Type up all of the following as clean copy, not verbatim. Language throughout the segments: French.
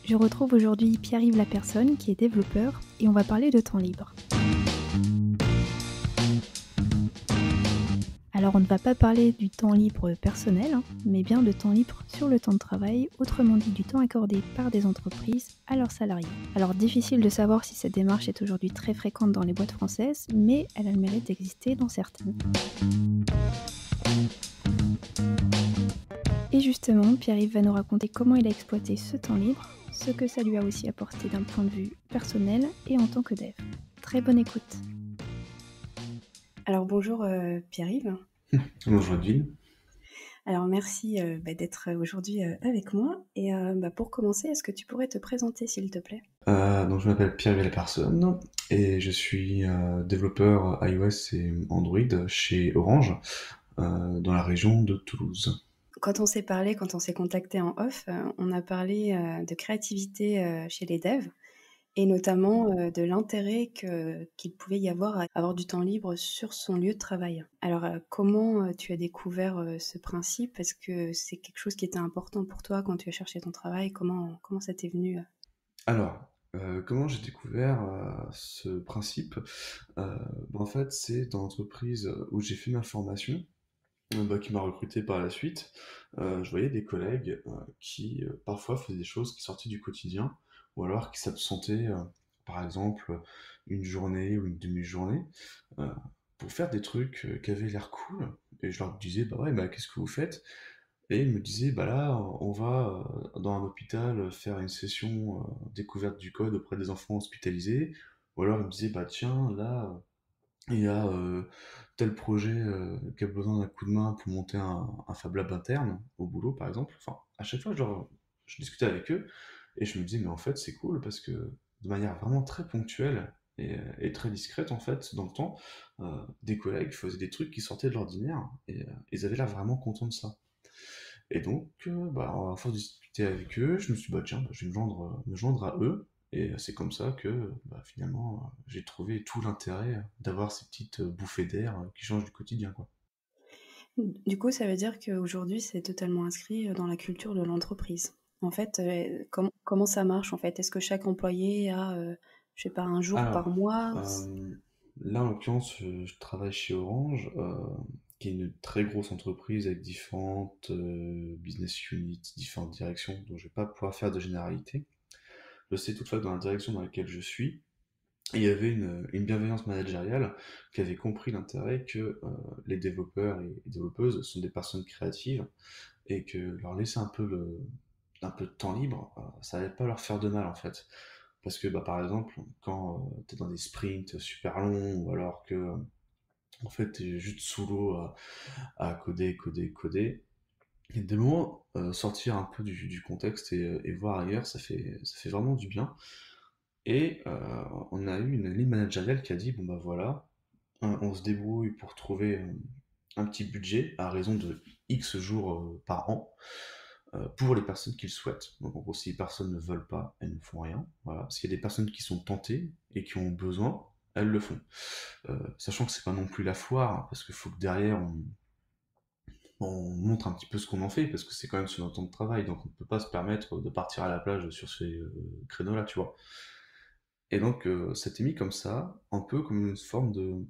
Je retrouve aujourd'hui Pierre-Yves Lapersonne qui est développeur et on va parler de temps libre. Alors on ne va pas parler du temps libre personnel, mais bien de temps libre sur le temps de travail, autrement dit du temps accordé par des entreprises à leurs salariés. Alors difficile de savoir si cette démarche est aujourd'hui très fréquente dans les boîtes françaises, mais elle a le mérite d'exister dans certaines. Et justement, Pierre-Yves va nous raconter comment il a exploité ce temps libre, ce que ça lui a aussi apporté d'un point de vue personnel et en tant que dev. Très bonne écoute. Alors bonjour Pierre-Yves. Bonjour Edwin. Alors merci d'être aujourd'hui avec moi. Et pour commencer, est-ce que tu pourrais te présenter s'il te plaît ? Donc je m'appelle Pierre Lapersonne et je suis développeur iOS et Android chez Orange dans la région de Toulouse. Quand on s'est parlé, quand on s'est contacté en off, on a parlé de créativité chez les devs et notamment de l'intérêt qu'il pouvait y avoir à avoir du temps libre sur son lieu de travail. Alors comment tu as découvert ce principe ? Est-ce que c'est quelque chose qui était important pour toi quand tu as cherché ton travail ? Comment ça t'est venu ? Alors, comment j'ai découvert ce principe? En fait, c'est dans l'entreprise où j'ai fait ma formation, qui m'a recruté par la suite. Je voyais des collègues qui parfois faisaient des choses qui sortaient du quotidien, ou alors qui s'absentaient, par exemple, une journée ou une demi-journée, euh, pour faire des trucs qui avaient l'air cool. Et je leur disais, bah ouais, bah qu'est-ce que vous faites? Et ils me disaient, bah là, on va dans un hôpital faire une session découverte du code auprès des enfants hospitalisés. Ou alors ils me disaient, bah tiens, là, il y a tel projet qui a besoin d'un coup de main pour monter un Fab Lab interne au boulot, par exemple. Enfin, à chaque fois, genre, je discutais avec eux et je me disais, mais en fait, c'est cool parce que de manière vraiment très ponctuelle et très discrète, en fait, dans le temps, des collègues faisaient des trucs qui sortaient de l'ordinaire et ils avaient l'air vraiment contents de ça. Et donc, à force de discuter avec eux, je me suis dit, bah tiens, je vais me joindre à eux. Et c'est comme ça que finalement, j'ai trouvé tout l'intérêt d'avoir ces petites bouffées d'air qui changent du quotidien, quoi. Du coup, ça veut dire qu'aujourd'hui, c'est totalement inscrit dans la culture de l'entreprise. En fait, comment ça marche en fait ? Est-ce que chaque employé a, je sais pas, un jour par Alors, mois ? là, en l'occurrence, je travaille chez Orange, qui est une très grosse entreprise avec différentes business units, différentes directions, dont je vais pas pouvoir faire de généralité. Je sais toutefois que dans la direction dans laquelle je suis, il y avait une bienveillance managériale qui avait compris l'intérêt que les développeurs et développeuses sont des personnes créatives et que leur laisser un peu de temps libre, ça allait pas leur faire de mal en fait. Parce que par exemple, quand tu es dans des sprints super longs ou alors que en fait tu es juste sous l'eau à coder, coder, coder, il y a des moments, sortir un peu du contexte et voir ailleurs, ça fait vraiment du bien. Et on a eu une ligne managériale qui a dit, bon bah voilà, on se débrouille pour trouver un petit budget à raison de X jours par an pour les personnes qui le souhaitent. Donc en gros, si les personnes ne veulent pas, elles ne font rien. Voilà. S'il y a des personnes qui sont tentées et qui ont besoin, elles le font. Sachant que c'est pas non plus la foire, hein, parce qu'il faut que derrière on montre un petit peu ce qu'on en fait, parce que c'est quand même sur notre temps de travail, donc on ne peut pas se permettre de partir à la plage sur ces créneaux-là, tu vois. Et donc, ça t'est mis comme ça, un peu comme une forme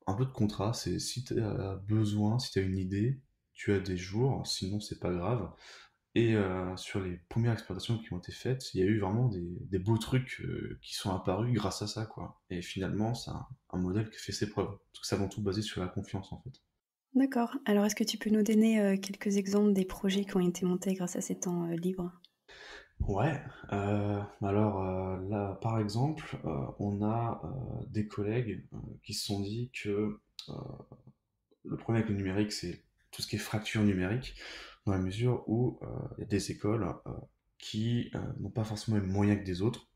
un peu de contrat. C'est si tu as besoin, si tu as une idée, tu as des jours, sinon c'est pas grave. Et sur les premières exploitations qui ont été faites, il y a eu vraiment des beaux trucs qui sont apparus grâce à ça, quoi. Et finalement, c'est un modèle qui fait ses preuves. Parce que c'est avant tout basé sur la confiance, en fait. D'accord. Alors, est-ce que tu peux nous donner quelques exemples des projets qui ont été montés grâce à ces temps libres ? Ouais, là, par exemple, on a des collègues qui se sont dit que euh, le problème avec le numérique, c'est tout ce qui est fracture numérique, dans la mesure où il y a des écoles qui n'ont pas forcément les moyens que des autres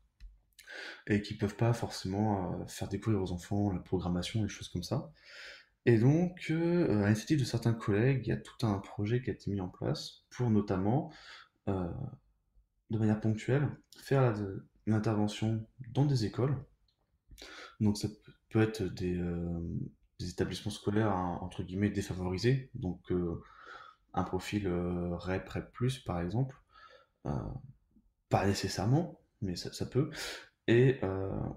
et qui peuvent pas forcément faire découvrir aux enfants la programmation et des choses comme ça. Et donc, à l'initiative de certains collègues, il y a tout un projet qui a été mis en place pour notamment, euh, de manière ponctuelle, faire une intervention dans des écoles. Donc ça peut être des établissements scolaires hein, entre guillemets défavorisés, donc, un profil REP, REP+, par exemple, euh, pas nécessairement, mais ça peut. Et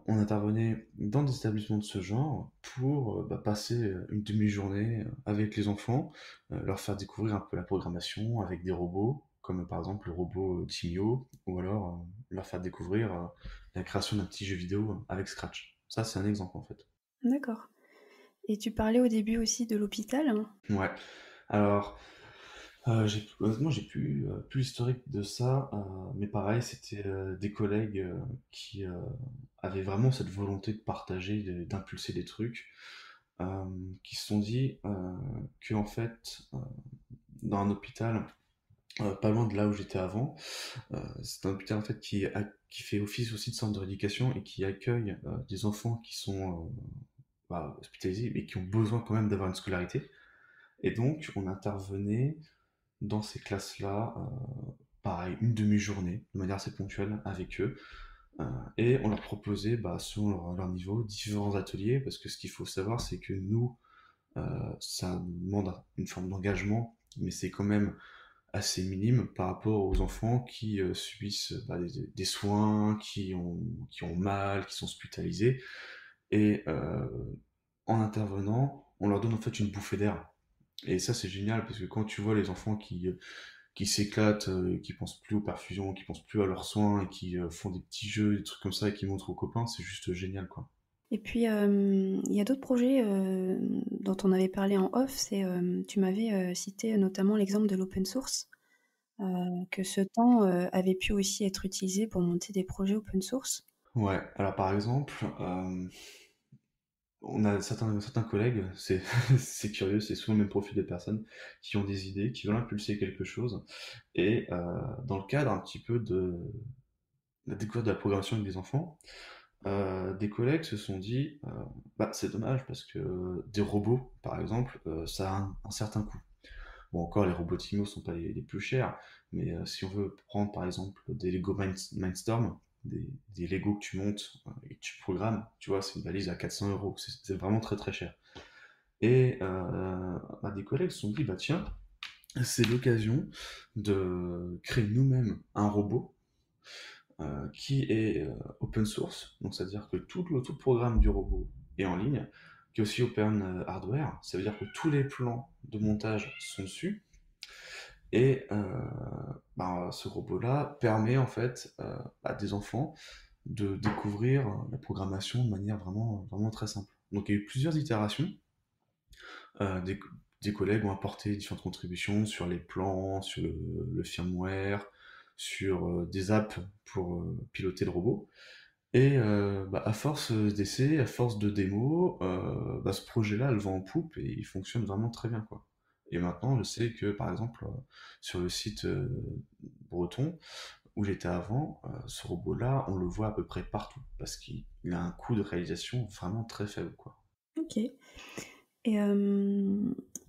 on intervenait dans des établissements de ce genre pour passer une demi-journée avec les enfants, leur faire découvrir un peu la programmation avec des robots, comme par exemple le robot Timio, ou alors leur faire découvrir la création d'un petit jeu vidéo avec Scratch. Ça, c'est un exemple en fait. D'accord. Et tu parlais au début aussi de l'hôpital, hein? Ouais. Alors, honnêtement, j'ai plus l'historique de ça, mais pareil, c'était des collègues qui avaient vraiment cette volonté de partager, d'impulser des trucs, qui se sont dit que en fait, dans un hôpital, pas loin de là où j'étais avant, c'est un hôpital en fait qui fait office aussi de centre de rééducation et qui accueille des enfants qui sont hospitalisés et qui ont besoin quand même d'avoir une scolarité. Et donc, on intervenait dans ces classes-là, pareil, une demi-journée, de manière assez ponctuelle avec eux, euh, et on leur proposait, selon leur niveau, différents ateliers, parce que ce qu'il faut savoir, c'est que nous, ça nous demande une forme d'engagement, mais c'est quand même assez minime par rapport aux enfants qui subissent des soins, qui ont mal, qui sont hospitalisés, et en intervenant, on leur donne en fait une bouffée d'air. Et ça, c'est génial parce que quand tu vois les enfants qui s'éclatent, qui pensent plus aux perfusions, qui pensent plus à leurs soins et qui font des petits jeux, des trucs comme ça et qui montrent aux copains, c'est juste génial, quoi. Et puis, il y a d'autres projets, dont on avait parlé en off, tu m'avais, cité notamment l'exemple de l'open source, heu, que ce temps, avait pu aussi être utilisé pour monter des projets open source. Ouais, alors par exemple, on a certains collègues, c'est c'est curieux, c'est souvent le même profil de personnes qui ont des idées, qui veulent impulser quelque chose, et dans le cadre un petit peu de la découverte de la programmation avec des enfants, des collègues se sont dit, c'est dommage parce que des robots, par exemple, ça a un certain coût. Bon, encore, les robots Timo sont pas les plus chers, mais si on veut prendre par exemple des Lego Mindstorm, des Lego que tu montes et que tu programmes, tu vois, c'est une valise à 400 euros, c'est vraiment très très cher. Et des collègues se sont dit, bah tiens, c'est l'occasion de créer nous-mêmes un robot qui est open source, donc c'est-à-dire que tout le programme du robot est en ligne, qui est aussi open hardware, ça veut dire que tous les plans de montage sont dessus, et ce robot-là permet en fait à des enfants de découvrir la programmation de manière vraiment très simple. Donc il y a eu plusieurs itérations. Euh, des, des collègues ont apporté différentes contributions sur les plans, sur le firmware, sur des apps pour piloter le robot. Et à force d'essais, à force de démos, ce projet-là, elle vend en poupe et il fonctionne vraiment très bien, quoi. Et maintenant, je sais que, par exemple, sur le site breton, où j'étais avant, ce robot-là, on le voit à peu près partout, parce qu'il a un coût de réalisation vraiment très faible, quoi. OK. Et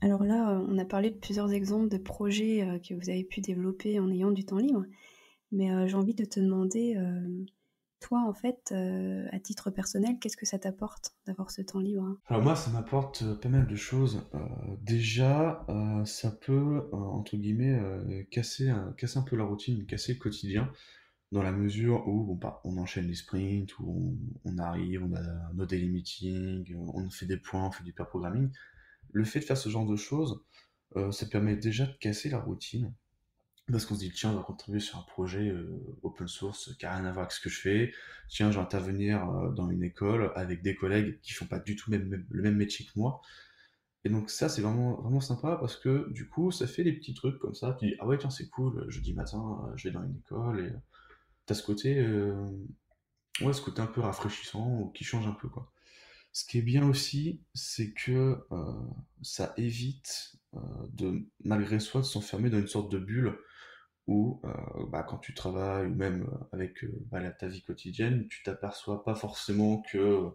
alors là, on a parlé de plusieurs exemples de projets, que vous avez pu développer en ayant du temps libre. Mais, j'ai envie de te demander, toi, en fait, à titre personnel, qu'est-ce que ça t'apporte d'avoir ce temps libre, hein? Alors moi, ça m'apporte pas mal de choses. Déjà, ça peut, entre guillemets, casser un peu la routine, casser le quotidien, dans la mesure où on enchaîne les sprints, où on arrive, on a nos daily meetings, on fait des points, on fait du pair programming. Le fait de faire ce genre de choses, ça permet déjà de casser la routine, parce qu'on se dit, tiens, on va contribuer sur un projet open source qui n'a rien à voir avec ce que je fais. Tiens, je vais intervenir dans une école avec des collègues qui font pas du tout le même métier que moi. Et donc ça, c'est vraiment sympa parce que du coup, ça fait des petits trucs comme ça. Tu dis, ah ouais, tiens, c'est cool, jeudi matin, je vais dans une école et t'as ce côté un peu rafraîchissant ou qui change un peu, quoi. Ce qui est bien aussi, c'est que ça évite malgré soi, de s'enfermer dans une sorte de bulle où, quand tu travailles ou même avec ta vie quotidienne, tu t'aperçois pas forcément que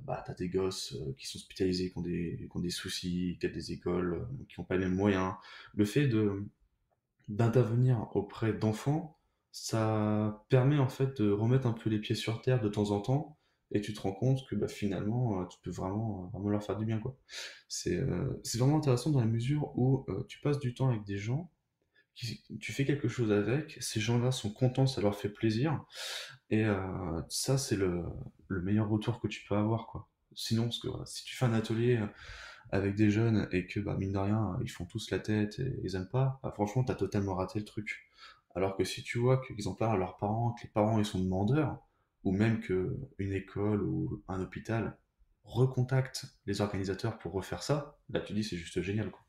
t'as des gosses qui sont hospitalisés, qui ont des soucis, qui ont des écoles qui n'ont pas les mêmes moyens. Le fait d'intervenir auprès d'enfants, ça permet en fait de remettre un peu les pieds sur terre de temps en temps, et tu te rends compte que finalement, tu peux vraiment leur faire du bien, quoi. C'est vraiment intéressant dans la mesure où tu passes du temps avec des gens tu fais quelque chose avec, ces gens-là sont contents, ça leur fait plaisir, et ça, c'est le meilleur retour que tu peux avoir, quoi. Sinon, parce que voilà, si tu fais un atelier avec des jeunes et que, bah, mine de rien, ils font tous la tête et ils aiment pas, bah, franchement, t'as totalement raté le truc. Alors que si tu vois qu'ils en parlent à leurs parents, que les parents ils sont demandeurs, ou même que une école ou un hôpital recontacte les organisateurs pour refaire ça, là tu dis c'est juste génial, quoi.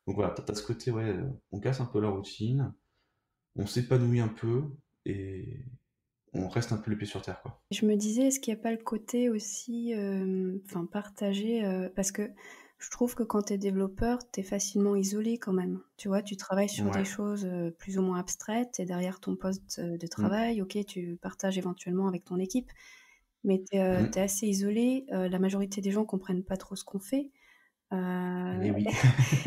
Donc voilà, t'as ce côté, ouais, on casse un peu la routine, on s'épanouit un peu et on reste un peu les pieds sur terre, quoi. Je me disais, est-ce qu'il y a pas le côté aussi, enfin partagé, parce que je trouve que quand tu es développeur, tu es facilement isolé quand même. Tu vois? Tu travailles sur des Ouais. choses, plus ou moins abstraites et derrière ton poste, de Mm. travail, OK, tu partages éventuellement avec ton équipe, mais tu es Mm. assez isolé, la majorité des gens comprennent pas trop ce qu'on fait. Eh oui.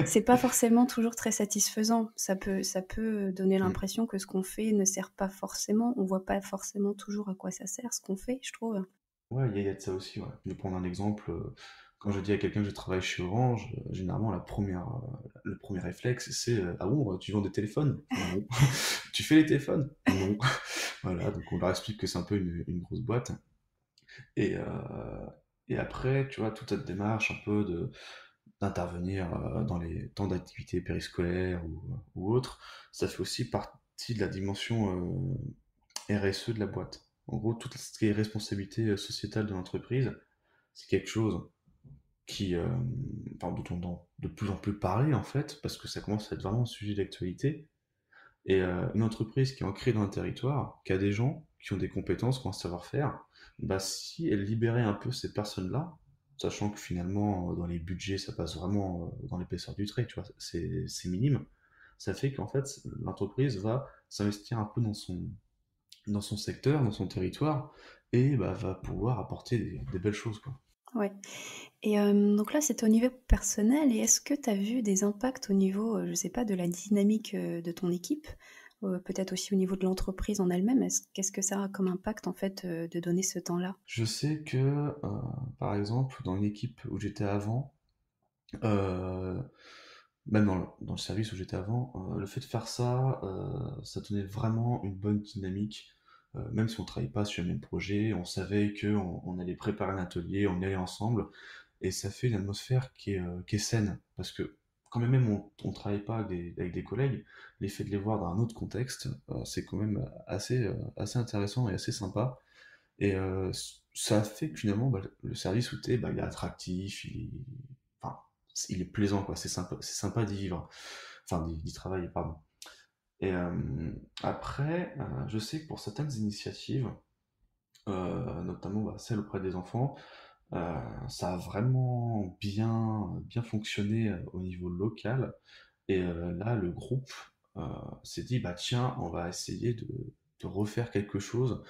C'est pas forcément toujours très satisfaisant. Ça peut donner Mm. l'impression que ce qu'on fait ne sert pas forcément. On voit pas forcément toujours à quoi ça sert ce qu'on fait, je trouve. Ouais, il y a de ça aussi, ouais. Je vais prendre un exemple. Quand je dis à quelqu'un que je travaille chez Orange, généralement, le premier réflexe, c'est ah bon, tu vends des téléphones? Non. Tu fais les téléphones? Non. Voilà, donc on leur explique que c'est un peu une grosse boîte. Et, euh, et après, tu vois, toute cette démarche un peu d'intervenir dans les temps d'activité périscolaire ou autre, ça fait aussi partie de la dimension RSE de la boîte. En gros, tout ce qui est responsabilité sociétale de l'entreprise, c'est quelque chose dont on entend de plus en plus parler en fait, parce que ça commence à être vraiment un sujet d'actualité. Et une entreprise qui est ancrée dans un territoire, qui a des gens, qui ont des compétences, qui ont un savoir-faire, bah, si elle libérait un peu ces personnes-là, sachant que finalement, dans les budgets, ça passe vraiment dans l'épaisseur du trait, tu vois, c'est minime, ça fait qu'en fait, l'entreprise va s'investir un peu dans son secteur, dans son territoire, et bah, va pouvoir apporter des belles choses, quoi. Ouais et donc là, c'était au niveau personnel et est-ce que tu as vu des impacts au niveau, je sais pas, de la dynamique, de ton équipe? Peut-être aussi au niveau de l'entreprise en elle-même? Qu'est-ce que ça a comme impact en fait, de donner ce temps-là? Je sais que, par exemple, dans une équipe où j'étais avant, euh, même dans le service où j'étais avant, le fait de faire ça, ça donnait vraiment une bonne dynamique. Même si on ne travaillait pas sur le même projet, on savait qu'on allait préparer un atelier, on y allait ensemble, et ça fait une atmosphère qui est saine. Parce que quand même on ne travaille pas avec des collègues, l'effet de les voir dans un autre contexte, c'est quand même assez intéressant et assez sympa. Et ça fait que finalement, bah, le service où t'es, bah, il est attractif, enfin, il est plaisant, quoi. C'est sympa d'y vivre. Enfin, d'y travailler, pardon. Et après, je sais que pour certaines initiatives, notamment bah, celle auprès des enfants, ça a vraiment bien fonctionné au niveau local. Et là, le groupe euh, s'est dit, bah tiens, on va essayer de refaire quelque chose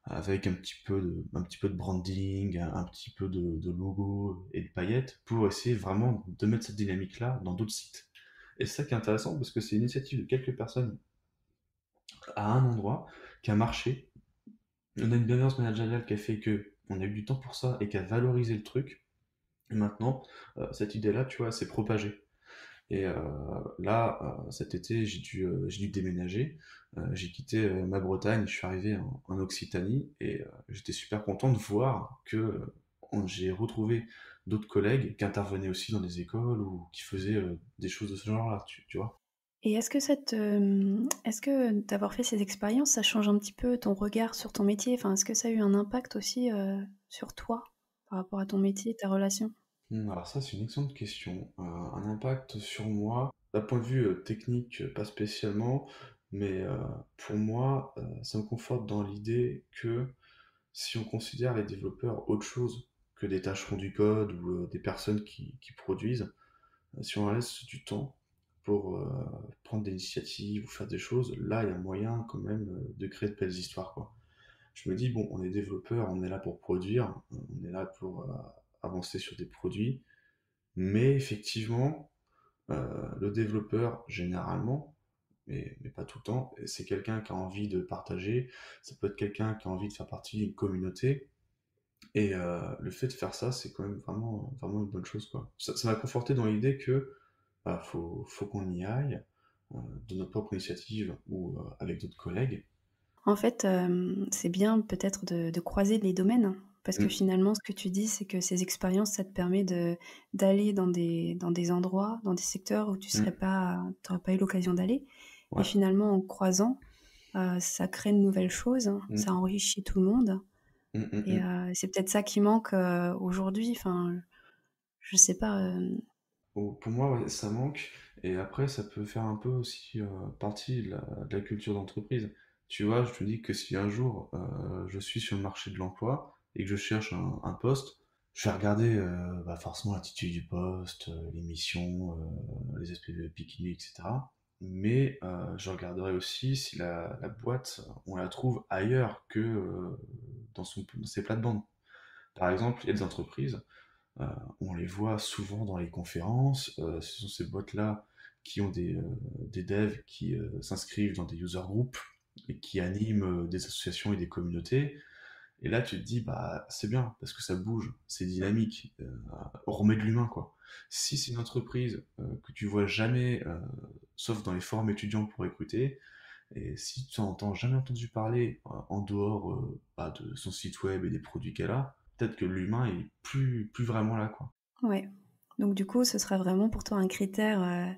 avec un petit peu de branding, un petit peu de logo et de paillettes pour essayer vraiment de mettre cette dynamique-là dans d'autres sites. Et c'est ça qui est intéressant parce que c'est une initiative de quelques personnes à un endroit qui a marché. On a une bienveillance managériale qui a fait que on a eu du temps pour ça et qui a valorisé le truc. Et maintenant, cette idée-là, tu vois, s'est propagée. Et là, cet été, j'ai dû déménager. J'ai quitté ma Bretagne, je suis arrivé en Occitanie et j'étais super content de voir que j'ai retrouvé d'autres collègues qui intervenaient aussi dans des écoles ou qui faisaient des choses de ce genre-là, tu vois. Et est-ce que d'avoir fait ces expériences, ça change un petit peu ton regard sur ton métier? Enfin, est-ce que ça a eu un impact aussi, sur toi, par rapport à ton métier, ta relation? Alors ça, c'est une excellente question. Un impact sur moi, d'un point de vue technique, pas spécialement, mais pour moi, ça me conforte dans l'idée que si on considère les développeurs autre chose que des tâcherons du code ou des personnes qui produisent, si on leur laisse du temps pour prendre des initiatives ou faire des choses, là, il y a moyen quand même de créer de belles histoires, quoi. Je me dis, bon, on est développeur, on est là pour produire, on est là pour avancer sur des produits, mais effectivement, le développeur, généralement, mais pas tout le temps, c'est quelqu'un qui a envie de partager, ça peut être quelqu'un qui a envie de faire partie d'une communauté, et le fait de faire ça, c'est quand même vraiment une bonne chose, quoi. Ça m'a conforté dans l'idée que bah, faut qu'on y aille, de notre propre initiative ou avec d'autres collègues. En fait, c'est bien peut-être de croiser les domaines, parce que Mm, finalement, ce que tu dis, c'est que ces expériences, ça te permet d'aller dans des endroits, dans des secteurs où mm, tu aurais pas eu l'occasion d'aller et ouais. finalement, en croisant, ça crée de nouvelles choses, Mm, ça enrichit tout le monde mm, mm, et mm. c'est peut-être ça qui manque, aujourd'hui. Enfin, je sais pas, Pour moi, ouais, ça manque. Et après, ça peut faire un peu aussi partie de la culture d'entreprise. Tu vois, je te dis que si un jour je suis sur le marché de l'emploi et que je cherche un poste, je vais regarder bah, forcément l'intitulé du poste, les missions, les aspects de bikini, etc. Mais je regarderai aussi si la boîte, on la trouve ailleurs que dans ses plates-bandes. Par exemple, il y a des entreprises euh, on les voit souvent dans les conférences. Ce sont ces boîtes-là qui ont des devs qui s'inscrivent dans des user groups et qui animent des associations et des communautés. Et là, tu te dis, bah, c'est bien parce que ça bouge, c'est dynamique. On remet de l'humain, quoi. Si c'est une entreprise que tu vois jamais, sauf dans les forums étudiants pour recruter, et si tu n'entends jamais entendu parler en dehors bah, de son site web et des produits qu'elle a, peut-être que l'humain est plus vraiment là, quoi. ouais. Donc du coup, ce serait vraiment pour toi un critère,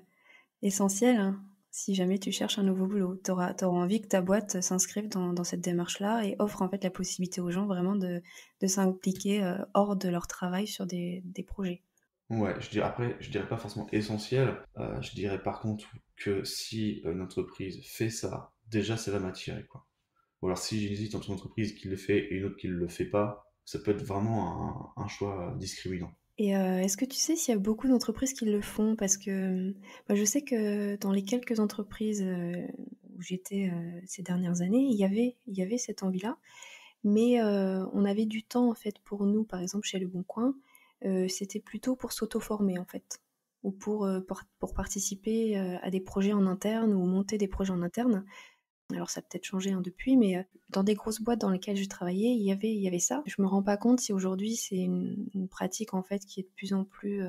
essentiel, hein, si jamais tu cherches un nouveau boulot. Tu auras envie que ta boîte s'inscrive dans cette démarche-là et offre en fait la possibilité aux gens vraiment de s'impliquer, hors de leur travail sur des projets. Ouais, après, je dirais pas forcément essentiel. Je dirais par contre que si une entreprise fait ça, déjà ça va m'attirer, quoi. Ou alors si j'hésite entre une entreprise qui le fait et une autre qui le fait pas, ça peut être vraiment un choix discriminant. Et est-ce que tu sais s'il y a beaucoup d'entreprises qui le font? Parce que, bah, je sais que dans les quelques entreprises, où j'étais, ces dernières années, il y avait cette envie-là, mais on avait du temps, en fait, pour nous, par exemple, chez Le Bon Coin, c'était plutôt pour s'auto-former, en fait, ou pour participer, à des projets en interne ou monter des projets en interne. Alors ça a peut-être changé, hein, depuis, mais dans des grosses boîtes dans lesquelles je travaillais, il y avait ça. Je me rends pas compte si aujourd'hui c'est une pratique, en fait, qui est de plus en plus,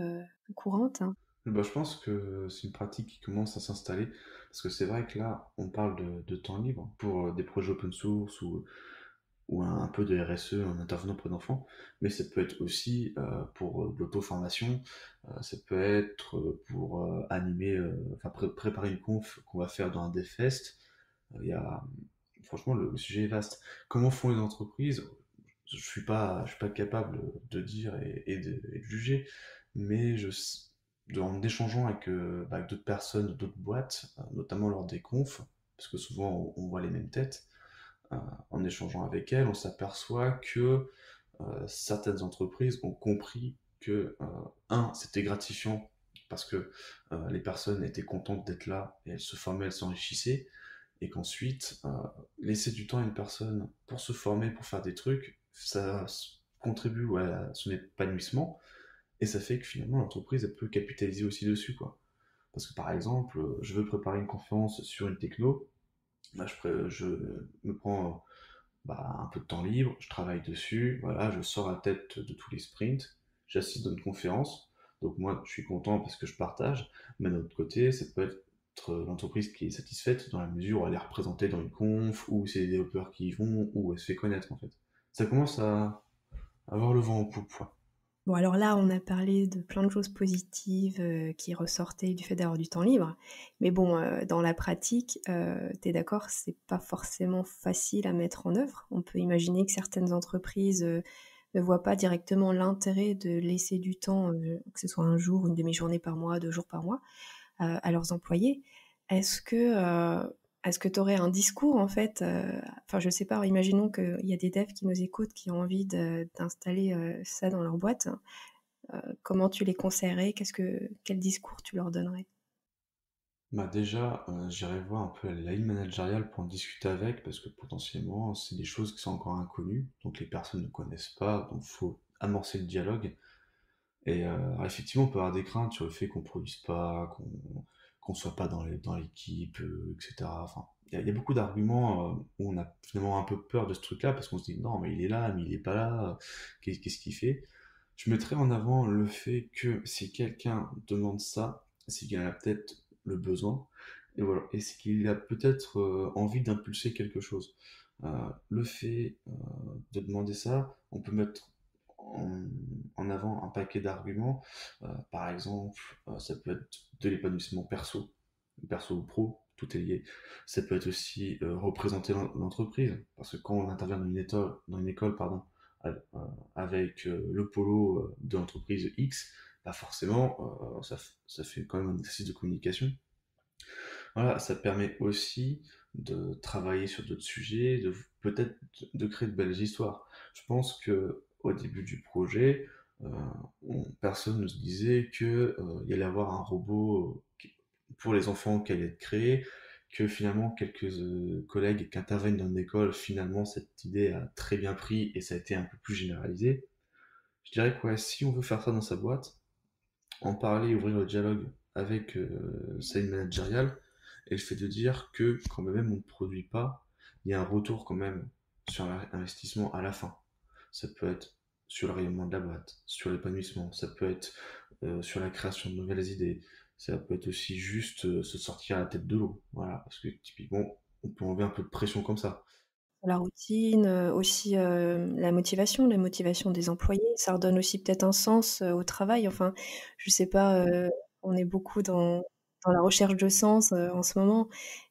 courante, hein. Bah, je pense que c'est une pratique qui commence à s'installer parce que c'est vrai que là, on parle de temps libre pour des projets open source ou un peu de RSE en intervenant auprès d'enfants, mais ça peut être aussi pour de l'auto-formation, ça peut être pour animer, enfin préparer une conf qu'on va faire dans un DevFest. Il y a, franchement, le sujet est vaste. Comment font les entreprises? Je suis pas capable de dire et de juger, mais en échangeant avec, bah, avec d'autres personnes, d'autres boîtes, notamment lors des confs, parce que souvent on voit les mêmes têtes, euh, en échangeant avec elles, on s'aperçoit que certaines entreprises ont compris que, c'était gratifiant parce que les personnes étaient contentes d'être là et elles se formaient, elles s'enrichissaient, et qu'ensuite, laisser du temps à une personne pour se former, pour faire des trucs, contribue à son épanouissement, et ça fait que finalement l'entreprise elle peut capitaliser aussi dessus, quoi. Parce que par exemple, je veux préparer une conférence sur une techno, bah, je me prends bah, un peu de temps libre, je travaille dessus, voilà, je sors la tête de tous les sprints, j'assiste dans une conférence, donc moi je suis content parce que je partage, mais d'un autre côté, ça peut être l'entreprise qui est satisfaite dans la mesure où elle est représentée dans une conf, ou c'est les développeurs qui y vont, ou elle se fait connaître en fait. Ça commence à avoir le vent en poupe, quoi. Bon, alors là, on a parlé de plein de choses positives, qui ressortaient du fait d'avoir du temps libre. Mais bon, dans la pratique, tu es d'accord, c'est pas forcément facile à mettre en œuvre. On peut imaginer que certaines entreprises, ne voient pas directement l'intérêt de laisser du temps, que ce soit un jour, une demi-journée par mois, 2 jours par mois, à leurs employés. Est-ce que, est-ce que tu aurais un discours en fait, enfin je sais pas, imaginons qu'il y a des devs qui nous écoutent, qui ont envie d'installer, ça dans leur boîte. Comment tu les conseillerais? Quel discours tu leur donnerais? Bah déjà, j'irai voir un peu la ligne managériale pour en discuter avec, parce que potentiellement, c'est des choses qui sont encore inconnues, donc les personnes ne connaissent pas, donc faut amorcer le dialogue. Et alors effectivement, on peut avoir des craintes sur le fait qu'on produise pas, qu'on soit pas dans l'équipe, etc. Enfin, il y a beaucoup d'arguments où on a finalement un peu peur de ce truc-là, parce qu'on se dit non, mais il est là, mais il est pas là, qu'est-ce qu'il fait? Je mettrais en avant le fait que si quelqu'un demande ça, c'est qu'il en a peut-être le besoin, Et voilà. Et c'est qu'il a peut-être envie d'impulser quelque chose. Le fait de demander ça, on peut mettre en, en avant un paquet d'arguments. Par exemple, ça peut être de l'épanouissement perso ou pro, tout est lié. Ça peut être aussi représenter l'entreprise, parce que quand on intervient dans une école, pardon, euh, avec le polo de l'entreprise X, bah forcément, ça fait quand même un exercice de communication. Voilà, ça permet aussi de travailler sur d'autres sujets, de peut-être de créer de belles histoires. Je pense que au début du projet, euh, personne ne se disait que il y allait avoir un robot pour les enfants qui allait être créé, que finalement quelques collègues qui interviennent dans une école, finalement cette idée a très bien pris et ça a été un peu plus généralisé. Je dirais que ouais, si on veut faire ça dans sa boîte, en parler, ouvrir le dialogue avec sa ligne managériale, et le fait de dire que quand même on ne produit pas, il y a un retour quand même sur l'investissement à la fin. Ça peut être sur le rayonnement de la boîte, sur l'épanouissement, ça peut être sur la création de nouvelles idées, ça peut être aussi juste se sortir la tête de l'eau. Voilà, parce que typiquement, on peut enlever un peu de pression comme ça. La routine, aussi, la motivation des employés, ça redonne aussi peut-être un sens, au travail. Enfin, je sais pas, on est beaucoup dans la recherche de sens, en ce moment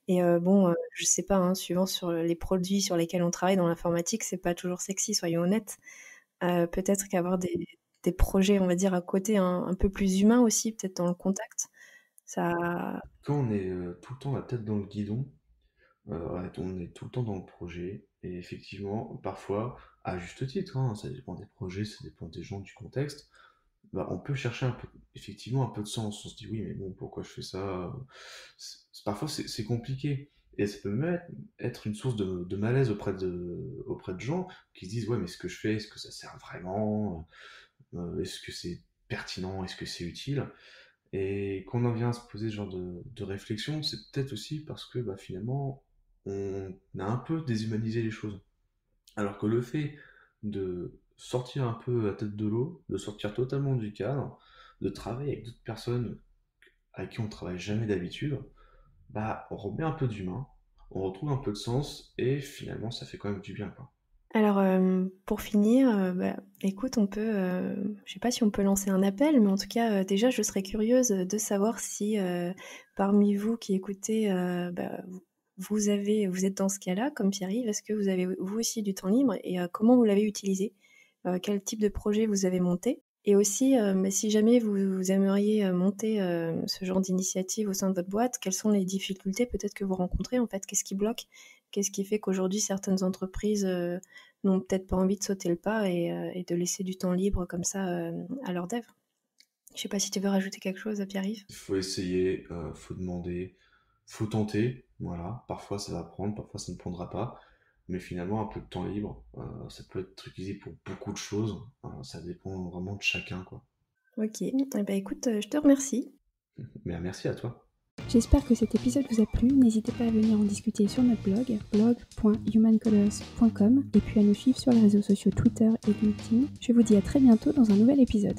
et bon, je sais pas, hein, suivant sur les produits sur lesquels on travaille dans l'informatique, c'est pas toujours sexy, soyons honnêtes. Peut-être qu'avoir des projets, on va dire, à côté un peu plus humains aussi, peut-être dans le contact, ça Quand on est tout le temps la tête dans le guidon, ouais, on est tout le temps dans le projet, et effectivement, parfois, à juste titre, hein, ça dépend des projets, ça dépend des gens, du contexte, bah, on peut chercher un peu, effectivement un peu de sens. On se dit oui, mais bon, pourquoi je fais ça? Parfois, c'est compliqué. Et ça peut même être une source de malaise auprès de gens qui se disent ouais, mais ce que je fais, est-ce que ça sert vraiment? Est-ce que c'est pertinent? Est-ce que c'est utile? Et quand on en vient à se poser ce genre de réflexion, c'est peut-être aussi parce que bah, finalement, on a un peu déshumanisé les choses. Alors que le fait de sortir un peu la tête de l'eau, de sortir totalement du cadre, de travailler avec d'autres personnes avec qui on travaille jamais d'habitude, bah on remet un peu d'humain, on retrouve un peu de sens et finalement ça fait quand même du bien, quoi. Alors, pour finir, bah, écoute, on peut, je sais pas si on peut lancer un appel, mais en tout cas, déjà, je serais curieuse de savoir si, parmi vous qui écoutez, bah, vous êtes dans ce cas-là, comme Pierre-Yves. Est-ce que vous avez, vous aussi, du temps libre et comment vous l'avez utilisé? Quel type de projet vous avez monté? Et aussi, bah, si jamais vous aimeriez, monter, ce genre d'initiative au sein de votre boîte, quelles sont les difficultés peut-être que vous rencontrez, en fait? Qu'est-ce qui bloque? Qu'est-ce qui fait qu'aujourd'hui certaines entreprises, n'ont peut-être pas envie de sauter le pas et de laisser du temps libre comme ça, à leurs devs? Je sais pas si tu veux rajouter quelque chose, Pierre-Yves? Il faut essayer, faut demander, faut tenter, voilà. Parfois ça va prendre, parfois ça ne prendra pas. Mais finalement, un peu de temps libre, ça peut être utilisé pour beaucoup de choses. Ça dépend vraiment de chacun, quoi. OK. Eh bah, écoute, je te remercie. Mais merci à toi. J'espère que cet épisode vous a plu. N'hésitez pas à venir en discuter sur notre blog, blog.humancolors.com, et puis à nous suivre sur les réseaux sociaux Twitter et LinkedIn. Je vous dis à très bientôt dans un nouvel épisode.